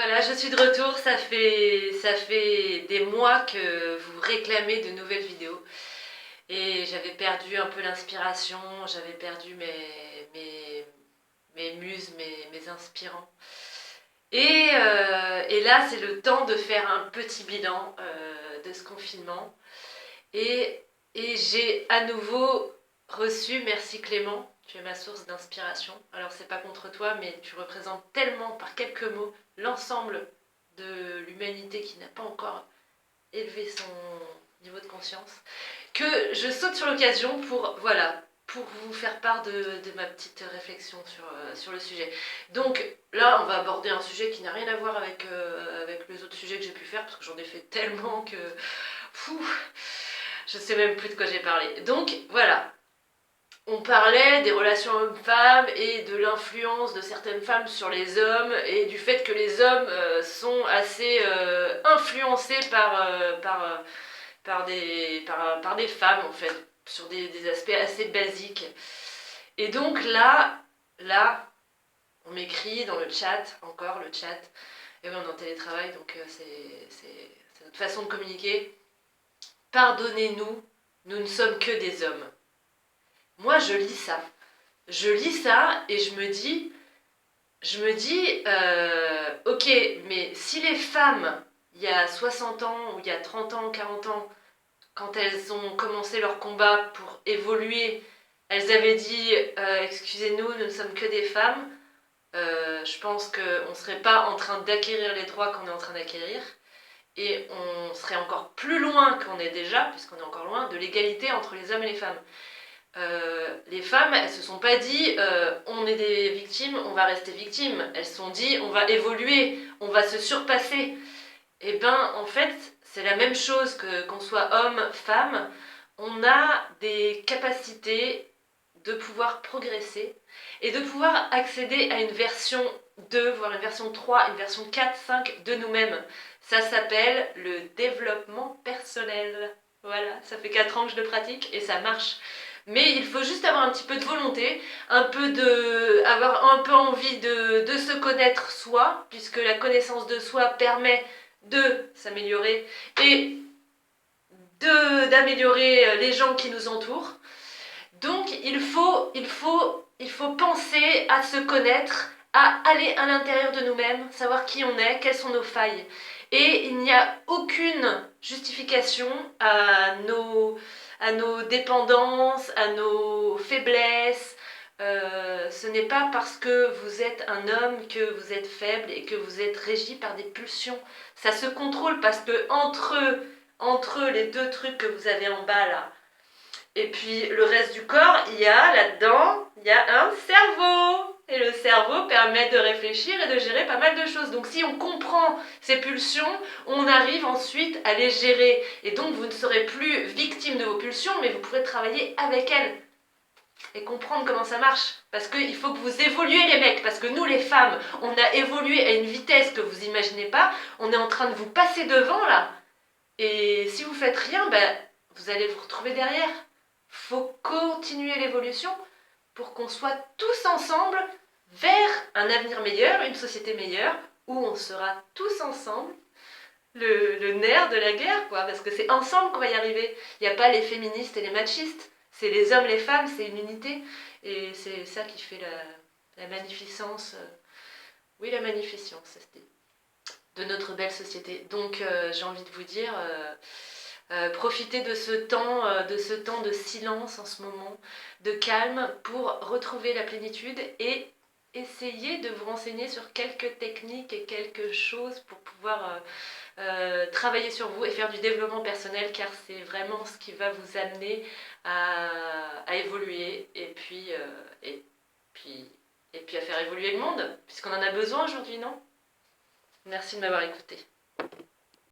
Voilà, je suis de retour, ça fait des mois que vous réclamez de nouvelles vidéos. Et j'avais perdu un peu l'inspiration, j'avais perdu mes muses, mes inspirants. Et là, c'est le temps de faire un petit bilan de ce confinement. Et, et j'ai à nouveau reçu, merci Clément, tu es ma source d'inspiration. Alors c'est pas contre toi, mais tu représentes tellement par quelques mots l'ensemble de l'humanité qui n'a pas encore élevé son niveau de conscience, que je saute sur l'occasion pour, voilà, pour vous faire part de ma petite réflexion sur le sujet. Donc là, on va aborder un sujet qui n'a rien à voir avec les autres sujets que j'ai pu faire, parce que j'en ai fait tellement que... Fou, je sais même plus de quoi j'ai parlé. Donc voilà, on parlait des relations hommes-femmes et de l'influence de certaines femmes sur les hommes et du fait que les hommes sont assez influencés par des femmes en fait, sur des aspects assez basiques. Et donc là, on m'écrit dans le chat, encore le chat, et oui on est en télétravail donc c'est notre façon de communiquer. Pardonnez-nous, nous ne sommes que des hommes. Moi, je lis ça. Je lis ça et ok, mais si les femmes, il y a 60 ans, ou il y a 30 ans, 40 ans, quand elles ont commencé leur combat pour évoluer, elles avaient dit excusez-nous, nous ne sommes que des femmes, je pense qu'on ne serait pas en train d'acquérir les droits qu'on est en train d'acquérir. Et on serait encore plus loin qu'on est déjà, puisqu'on est encore loin, de l'égalité entre les hommes et les femmes. Les femmes, elles se sont pas dit on est des victimes, on va rester victimes. Elles se sont dit on va évoluer, on va se surpasser. Et ben en fait, c'est la même chose qu'on soit homme, femme. On a des capacités de pouvoir progresser et de pouvoir accéder à une version 2, voire une version 3, une version 4, 5 de nous-mêmes. Ça s'appelle le développement personnel. Voilà, ça fait 4 ans que je le pratique et ça marche. Mais il faut juste avoir un petit peu de volonté, avoir un peu envie de se connaître soi, puisque la connaissance de soi permet de s'améliorer et d'améliorer les gens qui nous entourent. Donc il faut penser à se connaître, à aller à l'intérieur de nous-mêmes, savoir qui on est, quelles sont nos failles. Et il n'y a aucune justification à nos dépendances, à nos faiblesses. Ce n'est pas parce que vous êtes un homme que vous êtes faible et que vous êtes régi par des pulsions. Ça se contrôle parce que entre les deux trucs que vous avez en bas là, et puis le reste du corps, là-dedans, il y a un cerveau. Et le cerveau permet de réfléchir et de gérer pas mal de choses. Donc si on comprend ces pulsions, on arrive ensuite à les gérer. Et donc vous ne serez plus victime de vos pulsions, mais vous pourrez travailler avec elles. Et comprendre comment ça marche. Parce qu'il faut que vous évoluiez les mecs. Parce que nous les femmes, on a évolué à une vitesse que vous imaginez pas. On est en train de vous passer devant là. Et si vous faites rien, vous allez vous retrouver derrière. Faut continuer l'évolution pour qu'on soit tous ensemble vers un avenir meilleur, une société meilleure, où on sera tous ensemble le nerf de la guerre, quoi, parce que c'est ensemble qu'on va y arriver. Il n'y a pas les féministes et les machistes, c'est les hommes, les femmes, c'est une unité, et c'est ça qui fait la magnificence, oui, la magnificence de notre belle société. Donc j'ai envie de vous dire... profitez de ce temps de silence en ce moment, de calme, pour retrouver la plénitude et essayez de vous renseigner sur quelques techniques et quelques choses pour pouvoir travailler sur vous et faire du développement personnel, car c'est vraiment ce qui va vous amener à évoluer et puis à faire évoluer le monde, puisqu'on en a besoin aujourd'hui, non ? Merci de m'avoir écouté.